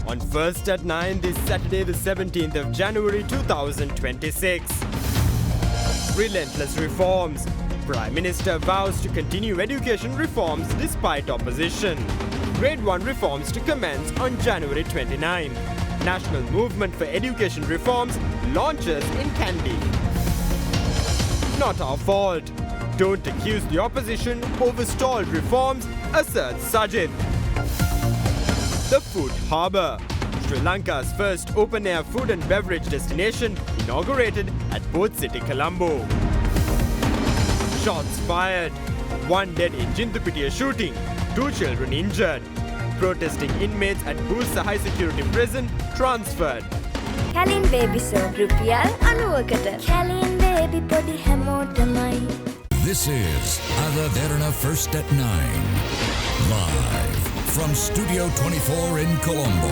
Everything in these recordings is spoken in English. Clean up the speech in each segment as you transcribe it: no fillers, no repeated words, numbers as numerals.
on First at 9 this Saturday the 17th of January 2026. Relentless reforms. Prime Minister vows to continue education reforms despite opposition. Grade 1 reforms to commence on January 29. National Movement for Education Reforms launches in Kandy. Not our fault. Don't accuse the opposition over stalled reforms, asserts Sajid. The Food Harbour. Sri Lanka's first open-air food and beverage destination inaugurated at Port City, Colombo. Shots fired. One dead in Jinthupitiya shooting. 2 children injured. Protesting inmates at Bursa High Security Prison transferred. Kalin baby soap rupial 90කට. Kalin baby podi හැමෝටමයි. This is Derana First at 9. Live from Studio 24 in Colombo.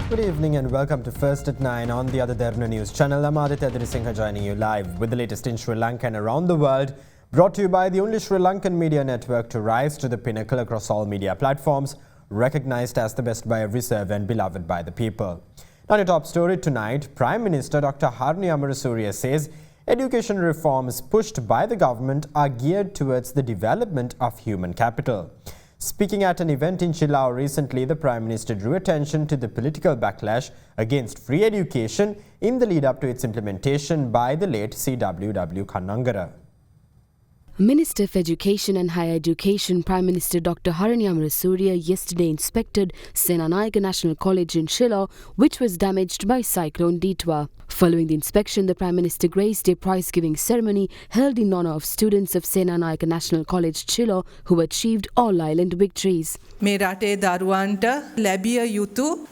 Good evening and welcome to First at 9 on the Derana News channel. I'm Aditya Adrisinghe joining you live with the latest in Sri Lanka and around the world. Brought to you by the only Sri Lankan media network to rise to the pinnacle across all media platforms, recognized as the best by every server and beloved by the people. Now, your top story tonight, Prime Minister Dr. Harani Amarasuriya says education reforms pushed by the government are geared towards the development of human capital. Speaking at an event in Chilao recently, the Prime Minister drew attention to the political backlash against free education in the lead up to its implementation by the late CWW Kannangara. Minister of Education and Higher Education Prime Minister Dr. Harani Amarasuriya yesterday inspected Senanayake National College in Shillong, which was damaged by Cyclone Ditwa. Following the inspection, the Prime Minister graced a prize-giving ceremony held in honour of students of Senanayake National College, Shillong, who achieved all-island victories.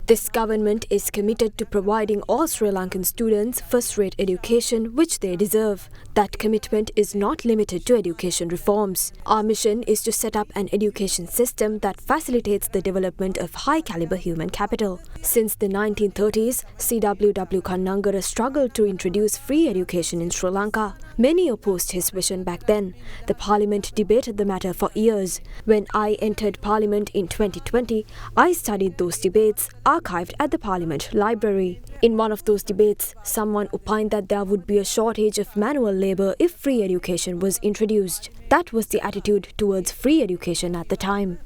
This government is committed to providing all Sri Lankan students first-rate education which they deserve. That commitment is not limited to education reforms. Our mission is to set up an education system that facilitates the development of high-caliber human capital. Since the 1930s, CWW Kannangara struggled to introduce free education in Sri Lanka. Many opposed his vision back then. The Parliament debated the matter for years. When I entered Parliament in 2020, I studied those debates archived at the Parliament Library. In one of those debates, someone opined that there would be a shortage of manual labour if free education was introduced. That was the attitude towards free education at the time.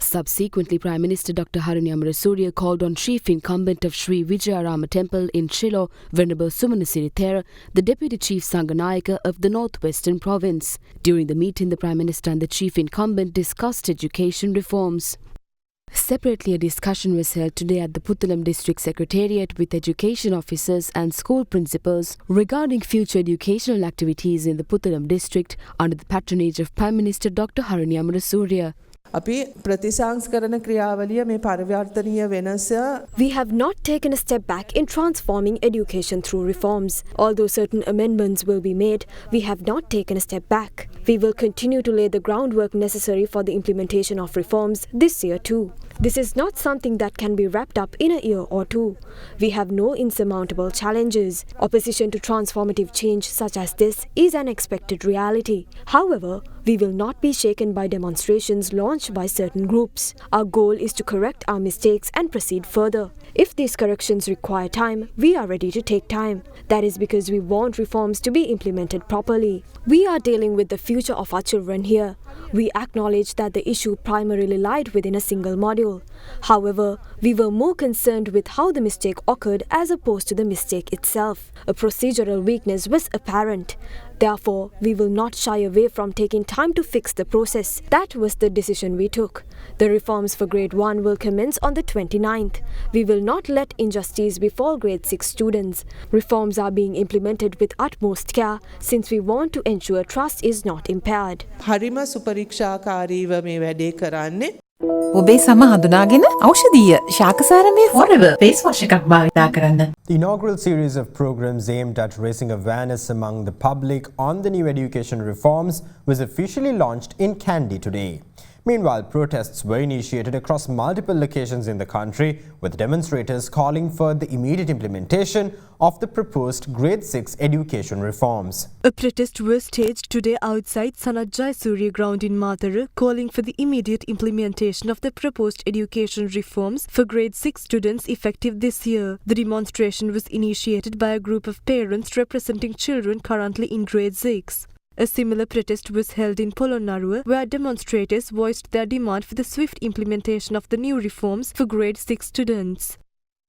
Subsequently, Prime Minister Dr. Harani Amarasuriya called on Chief Incumbent of Sri Vijayarama Temple in Shillong, Venerable Sumanasiri Thera, the Deputy Chief Sanganayaka of the Northwestern Province. During the meeting, the Prime Minister and the Chief Incumbent discussed education reforms. Separately, a discussion was held today at the Puttalam District Secretariat with education officers and school principals regarding future educational activities in the Puttalam district under the patronage of Prime Minister Dr. Harani Amarasuriya. We have not taken a step back in transforming education through reforms. Although certain amendments will be made, we have not taken a step back. We will continue to lay the groundwork necessary for the implementation of reforms this year too. This is not something that can be wrapped up in a year or two. We have no insurmountable challenges. Opposition to transformative change such as this is an expected reality. However, we will not be shaken by demonstrations launched by certain groups. Our goal is to correct our mistakes and proceed further. If these corrections require time, we are ready to take time. That is because we want reforms to be implemented properly. We are dealing with the future of our children here. We acknowledge that the issue primarily lied within a single module. However, we were more concerned with how the mistake occurred as opposed to the mistake itself. A procedural weakness was apparent. Therefore, we will not shy away from taking time to fix the process. That was the decision we took. The reforms for Grade 1 will commence on the 29th. We will not let injustice befall Grade 6 students. Reforms are being implemented with utmost care since we want to ensure trust is not impaired. හරිම සුපරීක්ෂාකාරීව මේ වැඩේ කරන්නේ. ඔබේ සම හඳුනාගෙන ඖෂධීය ශාකසාරමේ forever face wash එකක් භාවිතා කරන්න. The inaugural series of programs aimed at raising awareness among the public on the new education reforms was officially launched in Kandy today. Meanwhile, protests were initiated across multiple locations in the country, with demonstrators calling for the immediate implementation of the proposed Grade 6 education reforms. A protest was staged today outside Sanat Jayasuriya ground in Matara, calling for the immediate implementation of the proposed education reforms for Grade 6 students effective this year. The demonstration was initiated by a group of parents representing children currently in Grade 6. A similar protest was held in Polonnaruwa, where demonstrators voiced their demand for the swift implementation of the new reforms for Grade 6 students.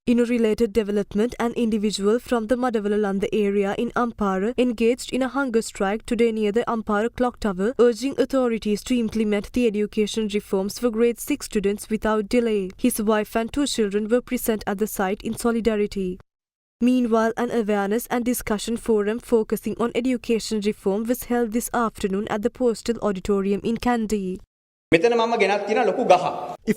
In a related development, an individual from the Madavalalanda area in Ampara engaged in a hunger strike today near the Ampara clock tower, urging authorities to implement the education reforms for Grade 6 students without delay. His wife and 2 children were present at the site in solidarity. Meanwhile, an awareness and discussion forum focusing on education reform was held this afternoon at the Postal Auditorium in Kandy. If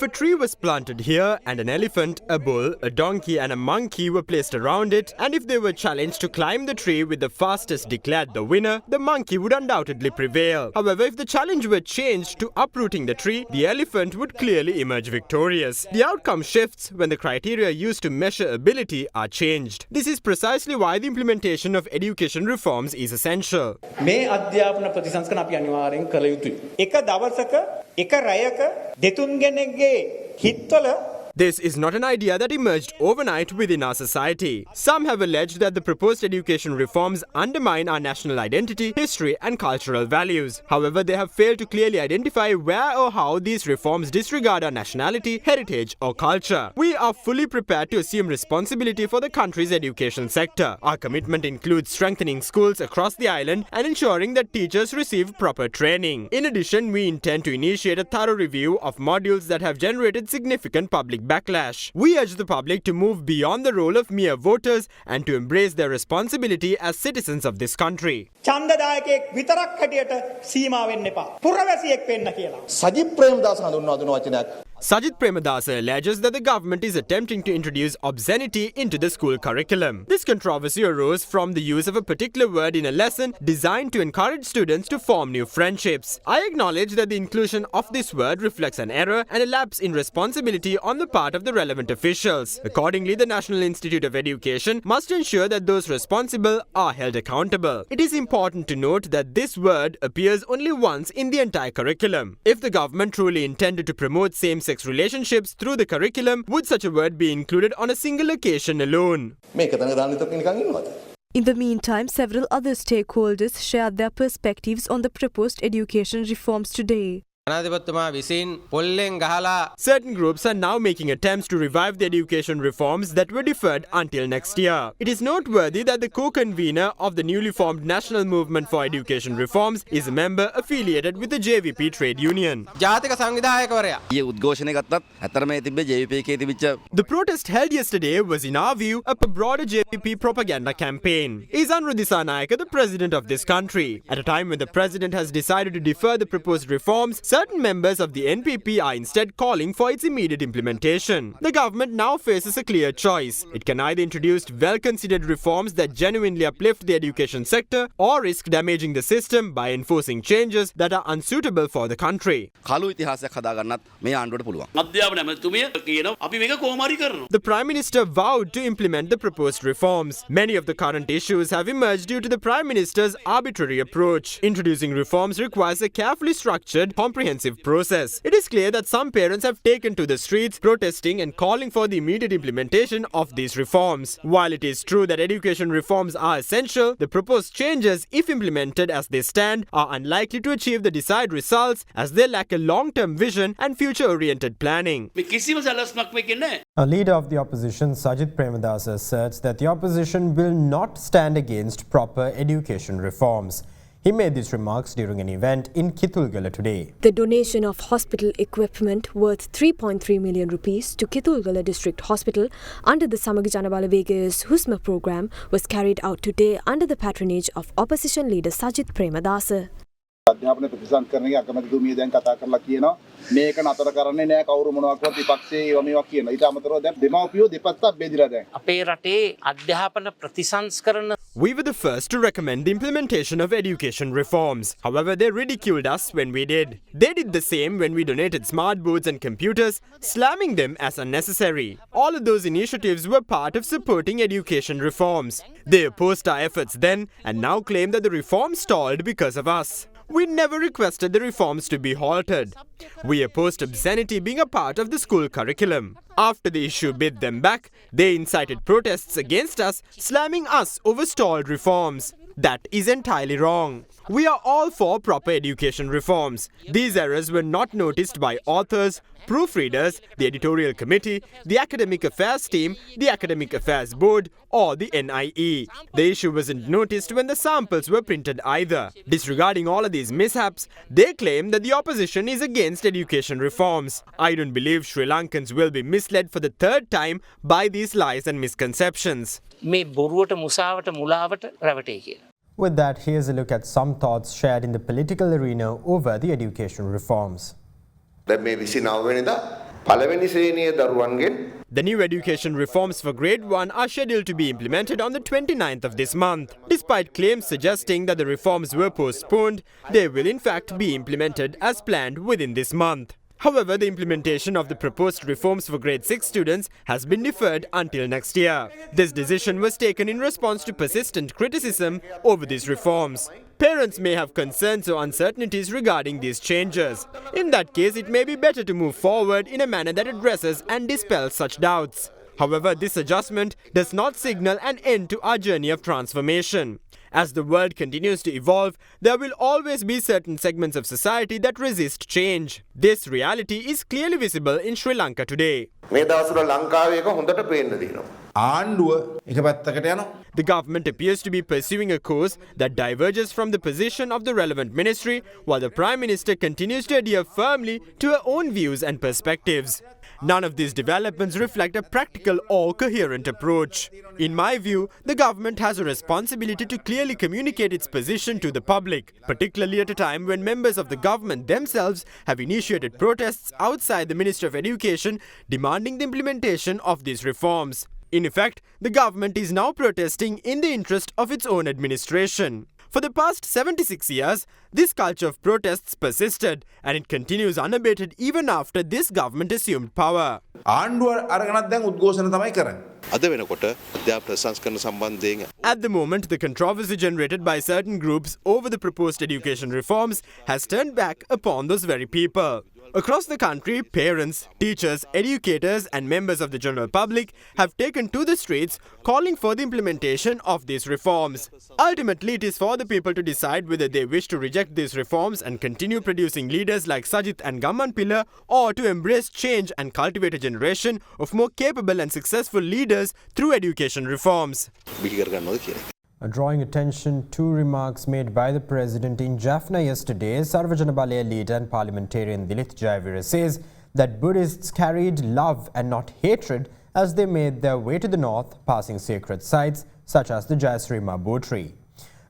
a tree was planted here and an elephant, a bull, a donkey and a monkey were placed around it, and if they were challenged to climb the tree with the fastest declared the winner, the monkey would undoubtedly prevail. However, if the challenge were changed to uprooting the tree, the elephant would clearly emerge victorious. The outcome shifts when the criteria used to measure ability are changed. This is precisely why the implementation of education reforms is essential. මේ අධ්‍යාපන ප්‍රතිසංස්කරණ අපි අනිවාර්යෙන් කළ යුතුයි. එක දවසක එක රැයක දෙතුන් කෙනෙක්ගේ හිත්වල This is not an idea that emerged overnight within our society. Some have alleged that the proposed education reforms undermine our national identity, history and cultural values. However, they have failed to clearly identify where or how these reforms disregard our nationality, heritage or culture. We are fully prepared to assume responsibility for the country's education sector. Our commitment includes strengthening schools across the island and ensuring that teachers receive proper training. In addition, we intend to initiate a thorough review of modules that have generated significant public backlash. We urge the public to move beyond the role of mere voters and to embrace their responsibility as citizens of this country. ඡන්දදායකයෙක් විතරක් හැටියට සීමා වෙන්න එපා. පුරවැසියෙක් වෙන්න කියලා. සජිත් ප්‍රේමදාස හඳුන්වා දුන වචනයක්. Sajid Premadasa alleges that the government is attempting to introduce obscenity into the school curriculum. This controversy arose from the use of a particular word in a lesson designed to encourage students to form new friendships. I acknowledge that the inclusion of this word reflects an error and a lapse in responsibility on the part of the relevant officials. Accordingly, the National Institute of Education must ensure that those responsible are held accountable. It is important to note that this word appears only once in the entire curriculum. If the government truly intended to promote same-sex relationships through the curriculum, would such a word be included on a single occasion alone? In the meantime, several other stakeholders shared their perspectives on the proposed education reforms today. Certain groups are now making attempts to revive the education reforms that were deferred until next year. It is noteworthy that the co-convener of the newly formed National Movement for Education Reforms is a member affiliated with the JVP trade union. The protest held yesterday was, in our view, a broader JVP propaganda campaign. Is Discourse the president of this country? At a time when the president has decided to defer the proposed reforms, certain members of the NPP are instead calling for its immediate implementation. The government now faces a clear choice. It can either introduce well-considered reforms that genuinely uplift the education sector or risk damaging the system by enforcing changes that are unsuitable for the country. The Prime Minister vowed to implement the proposed reforms. Many of the current issues have emerged due to the Prime Minister's arbitrary approach. Introducing reforms requires a carefully structured, comprehensive process. It is clear that some parents have taken to the streets protesting and calling for the immediate implementation of these reforms. While it is true that education reforms are essential, the proposed changes, if implemented as they stand, are unlikely to achieve the desired results as they lack a long-term vision and future-oriented planning. A leader of the opposition, Sajid Premadasa, asserts that the opposition will not stand against proper education reforms. He made these remarks during an event in Kitulgala today. The donation of hospital equipment worth 3.3 million rupees to Kitulgala District Hospital under the Samaga Janabala Vega's Husma program was carried out today under the patronage of opposition leader Sajid Premadasa. අධ්‍යාපන ප්‍රතිසංස්කරණයේ අගමැතිතුමිය දැන් කතා කරලා කියනවා මේක නතර කරන්නේ නැහැ කවුරු මොනවාක්වත් විපක්ෂයේ ඒවා මේවා කියනවා. ඊට අමතරව දැන් දෙමාපියෝ දෙපැත්තක් බෙදිලා දැන් අපේ රටේ අධ්‍යාපන ප්‍රතිසංස්කරණ We were the first to recommend the implementation of education reforms. However, they ridiculed us when we did. They did the same when we donated smart boards and computers, slamming them as unnecessary. All of those initiatives were part of supporting education reforms. They opposed our efforts then and now claim that the reforms stalled because of us. We never requested the reforms to be halted. We opposed obscenity being a part of the school curriculum. After the issue bit them back, they incited protests against us, slamming us over stalled reforms. That is entirely wrong. We are all for proper education reforms. These errors were not noticed by authors, proofreaders, the editorial committee, the academic affairs team, the academic affairs board, or the NIE. The issue wasn't noticed when the samples were printed either. Disregarding all of these mishaps, they claim that the opposition is against education reforms. I don't believe Sri Lankans will be misled for the third time by these lies and misconceptions. With that, here's a look at some thoughts shared in the political arena over the education reforms. The new education reforms for Grade 1 are scheduled to be implemented on the 29th of this month. Despite claims suggesting that the reforms were postponed, they will in fact be implemented as planned within this month. However, the implementation of the proposed reforms for Grade 6 students has been deferred until next year. This decision was taken in response to persistent criticism over these reforms. Parents may have concerns or uncertainties regarding these changes. In that case, it may be better to move forward in a manner that addresses and dispels such doubts. However, this adjustment does not signal an end to our journey of transformation. As the world continues to evolve, there will always be certain segments of society that resist change. This reality is clearly visible in Sri Lanka today. The government appears to be pursuing a course that diverges from the position of the relevant ministry, while the Prime Minister continues to adhere firmly to her own views and perspectives. None of these developments reflect a practical or coherent approach. In my view, the government has a responsibility to clearly communicate its position to the public, particularly at a time when members of the government themselves have initiated protests outside the Ministry of Education demanding the implementation of these reforms. In effect, the government is now protesting in the interest of its own administration. For the past 76 years, this culture of protests persisted, and it continues unabated even after this government assumed power. At the moment, the controversy generated by certain groups over the proposed education reforms has turned back upon those very people. Across the country, parents, teachers, educators and members of the general public have taken to the streets calling for the implementation of these reforms. Ultimately, it is for the people to decide whether they wish to reject these reforms and continue producing leaders like Sajith and Gammanpilla, or to embrace change and cultivate a generation of more capable and successful leaders through education reforms. Drawing attention to remarks made by the President in Jaffna yesterday, Sarvajana Balaya leader and parliamentarian Dilith Jayavira says that Buddhists carried love and not hatred as they made their way to the north, passing sacred sites such as the Jayasri Mahabodhi tree.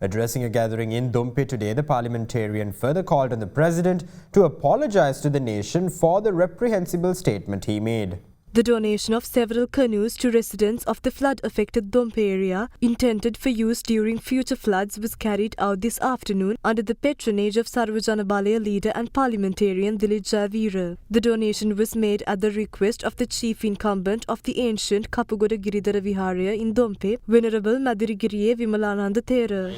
Addressing a gathering in Dompe today, the parliamentarian further called on the President to apologize to the nation for the reprehensible statement he made. The donation of several canoes to residents of the flood-affected Dompe area, intended for use during future floods, was carried out this afternoon under the patronage of Sarvajana Balaya leader and parliamentarian Dilith Jayavira. The donation was made at the request of the chief incumbent of the ancient Kapugoda Giridhara Viharaya in Dompe, Venerable Madirigiriye Vimalananda Thera.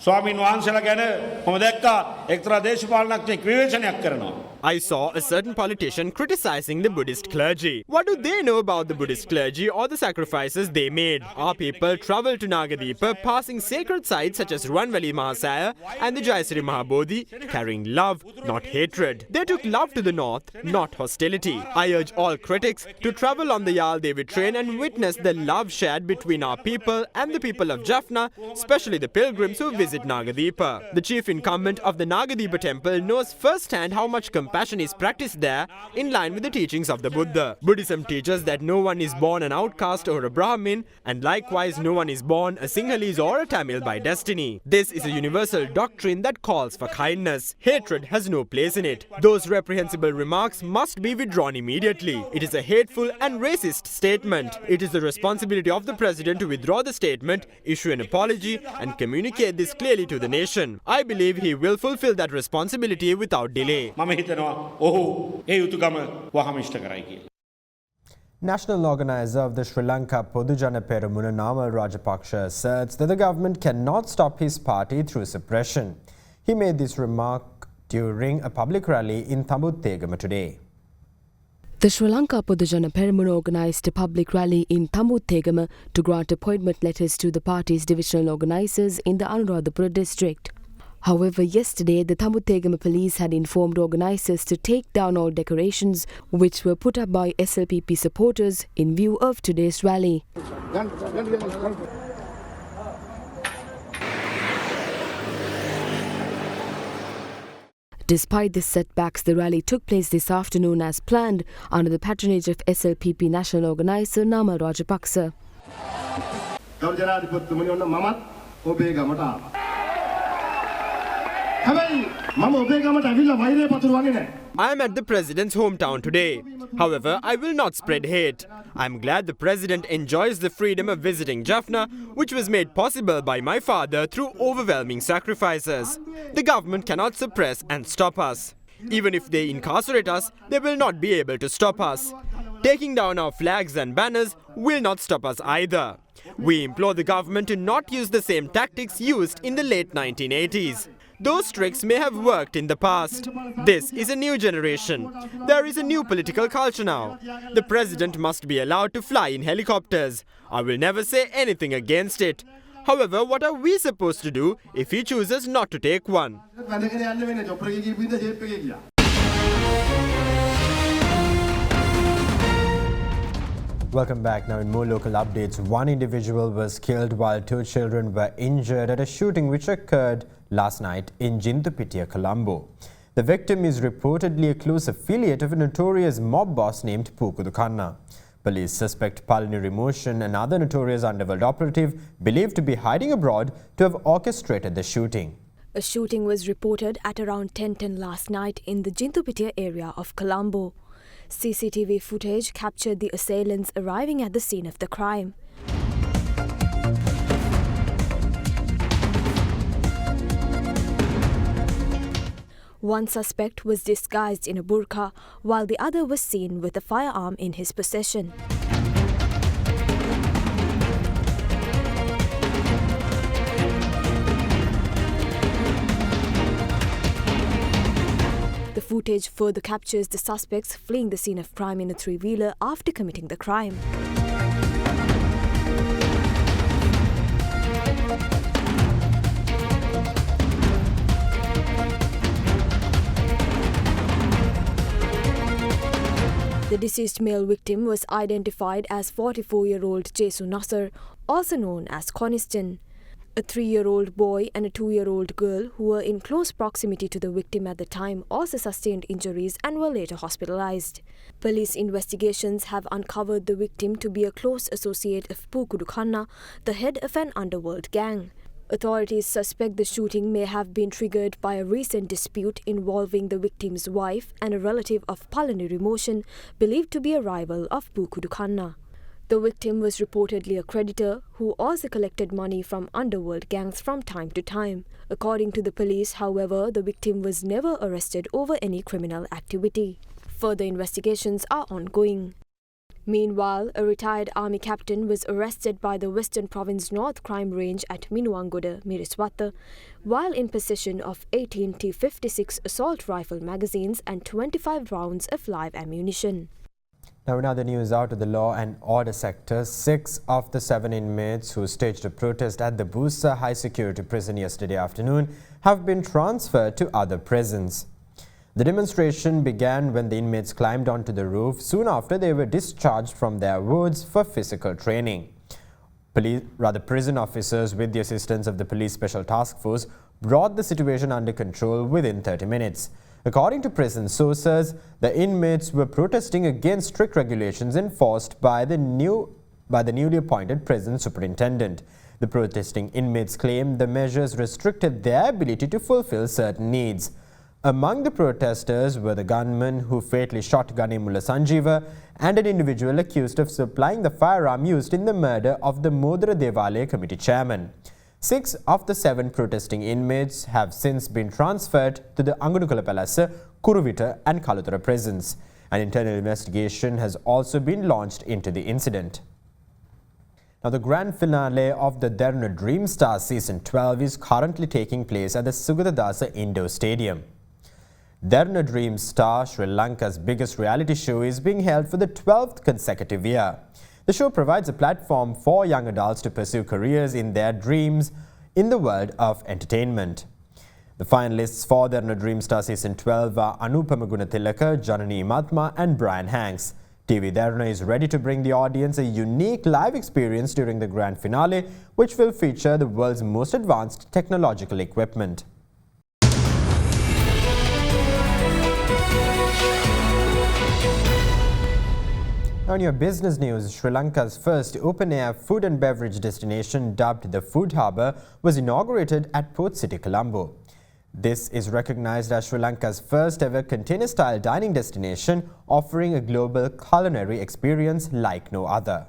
ස්වාමීන් වහන්සේලා ගැන මම දැක්කා එක්තරා දේශපාලනඥයෙක් විවේචනයක් කරනවා. I saw a certain politician criticizing the Buddhist clergy. What do they know about the Buddhist clergy or the sacrifices they made? Our people traveled to Nagadeepa, passing sacred sites such as Ruwanvali Mahasaya and the Jayasri Mahabodhi, carrying love, not hatred. They took love to the north, not hostility. I urge all critics to travel on the Yal Devi train and witness the love shared between our people and the people of Jaffna, especially the pilgrims who visit Nagadeepa. The chief incumbent of the Nagadeepa temple knows firsthand how much compassion compassion is practiced there in line with the teachings of the Buddha. Buddhism teaches that no one is born an outcast or a Brahmin, and likewise no one is born a Sinhalese or a Tamil by destiny. This is a universal doctrine that calls for kindness. Hatred has no place in it. Those reprehensible remarks must be withdrawn immediately. It is a hateful and racist statement. It is the responsibility of the President to withdraw the statement, issue an apology and communicate this clearly to the nation. I believe he will fulfill that responsibility without delay. National organizer of the Sri Lanka Podujana Peramuna Namal Rajapaksa asserts that the government cannot stop his party through suppression. He made this remark during a public rally in Thambuthegama today. The Sri Lanka Podujana Peramuna organised a public rally in Thambuthegama to grant appointment letters to the party's divisional organisers in the Anuradhapura district. However, yesterday the Thambuthegama police had informed organisers to take down all decorations which were put up by SLPP supporters in view of today's rally. Despite the setbacks, the rally took place this afternoon as planned under the patronage of SLPP national organiser Namal Rajapaksa. I am at the President's hometown today. However, I will not spread hate. I am glad the President enjoys the freedom of visiting Jaffna, which was made possible by my father through overwhelming sacrifices. The government cannot suppress and stop us. Even if they incarcerate us, they will not be able to stop us. Taking down our flags and banners will not stop us either. We implore the government to not use the same tactics used in the late 1980s. Those tricks may have worked in the past. This is a new generation. There is a new political culture now. The President must be allowed to fly in helicopters. I will never say anything against it. However, what are we supposed to do if he chooses not to take one? Welcome back. Now in more local updates, one individual was killed while two children were injured at a shooting which occurred last night in Jinthupitiya, Colombo. The victim is reportedly a close affiliate of a notorious mob boss named Pukudukanna. Police suspect Palani Motion, another notorious underworld operative believed to be hiding abroad, to have orchestrated the shooting. A shooting was reported at around 10:10 last night in the Jinthupitiya area of Colombo. CCTV footage captured the assailants arriving at the scene of the crime. One suspect was disguised in a burqa, while the other was seen with a firearm in his possession. The footage further captures the suspects fleeing the scene of crime in a three-wheeler after committing the crime. The deceased male victim was identified as 44-year-old Jesu Nasser, also known as Coniston. A 3-year-old boy and a 2-year-old girl who were in close proximity to the victim at the time also sustained injuries and were later hospitalized. Police investigations have uncovered the victim to be a close associate of Pukudukanna, the head of an underworld gang. Authorities suspect the shooting may have been triggered by a recent dispute involving the victim's wife and a relative of Palani Motion, believed to be a rival of Pukudukanna. The victim was reportedly a creditor who also collected money from underworld gangs from time to time. According to the police, however, the victim was never arrested over any criminal activity. Further investigations are ongoing. Meanwhile, a retired army captain was arrested by the Western Province North Crime Range at Minuangoda, Miriswata, while in possession of 18 T56 assault rifle magazines and 25 rounds of live ammunition. Now in other news out of the law and order sector, 6 of the 7 inmates who staged a protest at the Busa High Security Prison yesterday afternoon have been transferred to other prisons. The demonstration began when the inmates climbed onto the roof soon after they were discharged from their wards for physical training. Prison officers, with the assistance of the Police Special Task Force, brought the situation under control within 30 minutes. According to prison sources, the inmates were protesting against strict regulations enforced by the newly appointed prison superintendent. The protesting inmates claimed the measures restricted their ability to fulfill certain needs. Among the protesters were the gunman who fatally shot Ganemulla Sanjeeva and an individual accused of supplying the firearm used in the murder of the Modara Devalaya committee chairman. 6 of the 7 protesting inmates have since been transferred to the Angudukala Palasa, Kuruvita and Kaluthara prisons. An internal investigation has also been launched into the incident. Now, the grand finale of the Derana Dream Star Season 12 is currently taking place at the Sugatadasa Indoor Stadium. Derana Dream Star, Sri Lanka's biggest reality show, is being held for the 12th consecutive year. The show provides a platform for young adults to pursue careers in their dreams in the world of entertainment. The finalists for Derana Dream Star Season 12 are Anupama Gunathilaka, Janani Mahatma and Brian Hanks. TV Derana is ready to bring the audience a unique live experience during the grand finale, which will feature the world's most advanced technological equipment. On your business news, Sri Lanka's first open-air food and beverage destination, dubbed the Food Harbour, was inaugurated at Port City, Colombo. This is recognized as Sri Lanka's first ever container-style dining destination, offering a global culinary experience like no other.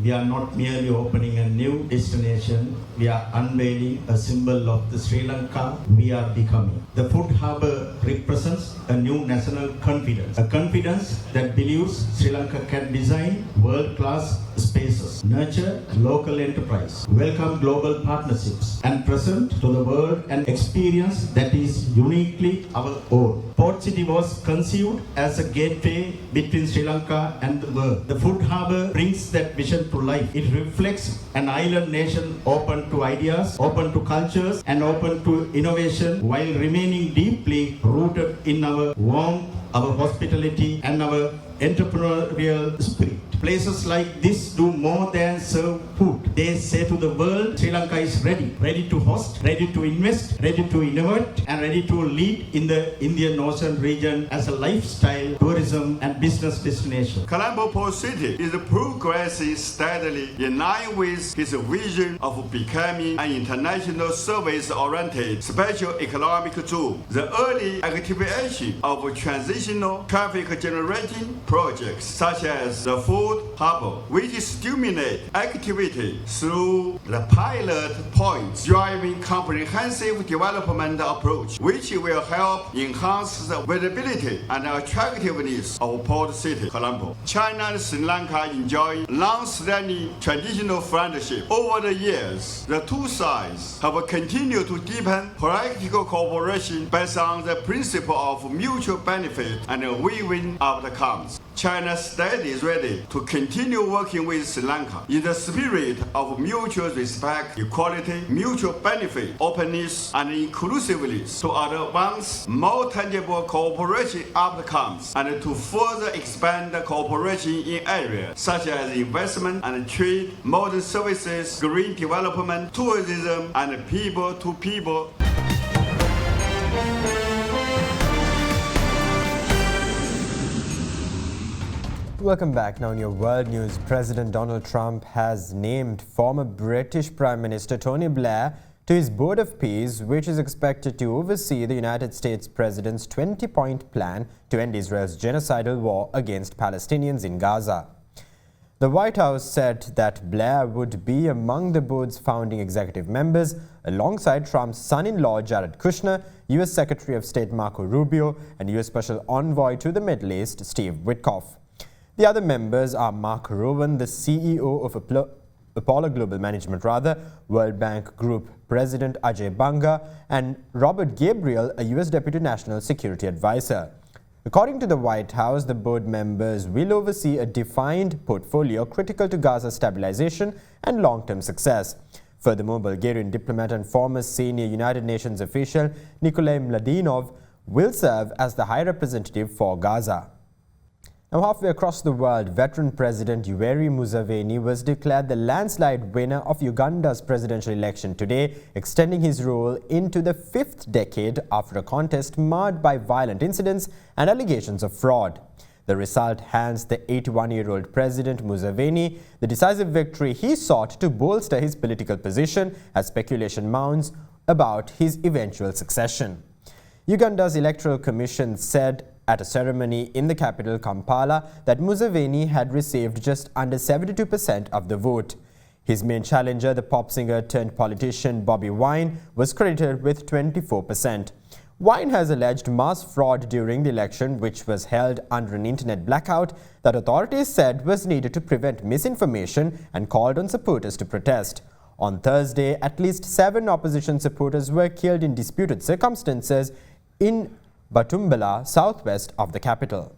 We are not merely opening a new destination, we are unveiling a symbol of the Sri Lanka we are becoming. The Food Harbour represents a new national confidence, a confidence that believes Sri Lanka can design world-class spaces, nurture local enterprise, welcome global partnerships, and present to the world an experience that is uniquely our own. Port City was conceived as a gateway between Sri Lanka and the world. The Food Harbour brings that vision to life. It reflects an island nation open to ideas, open to cultures, and open to innovation, while remaining deeply rooted in our warmth, our hospitality, and our entrepreneurial spirit. Places like this do more than serve food. They say to the world, Sri Lanka is ready. Ready to host, ready to invest, ready to innovate, and ready to lead in the Indian Ocean region as a lifestyle, tourism, and business destination. Colombo Port City is progressing steadily in line with its vision of becoming an international service-oriented special economic zone. The early activation of transitional traffic-generating projects such as the Food Harbour, which stimulate activity through the pilot points, driving comprehensive development approach, which will help enhance the visibility and attractiveness of Port City, Colombo. China and Sri Lanka enjoy long-standing traditional friendship. Over the years, the two sides have continued to deepen practical cooperation based on the principle of mutual benefit and win-win outcomes. China stands ready to continue working with Sri Lanka in the spirit of mutual respect, equality, mutual benefit, openness, and inclusiveness to advance more tangible cooperation outcomes and to further expand cooperation in areas such as investment and trade, modern services, green development, tourism, and people-to-people. Welcome back. Now in your world news, President Donald Trump has named former British Prime Minister Tony Blair to his Board of Peace, which is expected to oversee the United States President's 20-point plan to end Israel's genocidal war against Palestinians in Gaza. The White House said that Blair would be among the board's founding executive members, alongside Trump's son-in-law Jared Kushner, U.S. Secretary of State Marco Rubio, and U.S. Special Envoy to the Middle East Steve Witkoff. The other members are Mark Rowan, the CEO of Apollo Global Management, World Bank Group President Ajay Banga, and Robert Gabriel, a U.S. Deputy National Security Advisor. According to the White House, the board members will oversee a defined portfolio critical to Gaza's stabilization and long-term success. Furthermore, Bulgarian diplomat and former senior United Nations official Nikolai Mladinov will serve as the High Representative for Gaza. Now, halfway across the world, veteran President Yoweri Museveni was declared the landslide winner of Uganda's presidential election today, extending his rule into the 5th decade after a contest marred by violent incidents and allegations of fraud. The result hands the 81-year-old President Museveni the decisive victory he sought to bolster his political position as speculation mounts about his eventual succession. Uganda's Electoral Commission said at a ceremony in the capital Kampala that Museveni had received just under 72% of the vote. His main challenger, the pop singer turned politician Bobby Wine, was credited with 24%. Wine has alleged mass fraud during the election, which was held under an internet blackout that authorities said was needed to prevent misinformation, and called on supporters to protest. On Thursday, at least 7 opposition supporters were killed in disputed circumstances in Batumbala, southwest of the capital.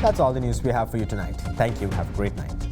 That's all the news we have for you tonight. Thank you. Have a great night.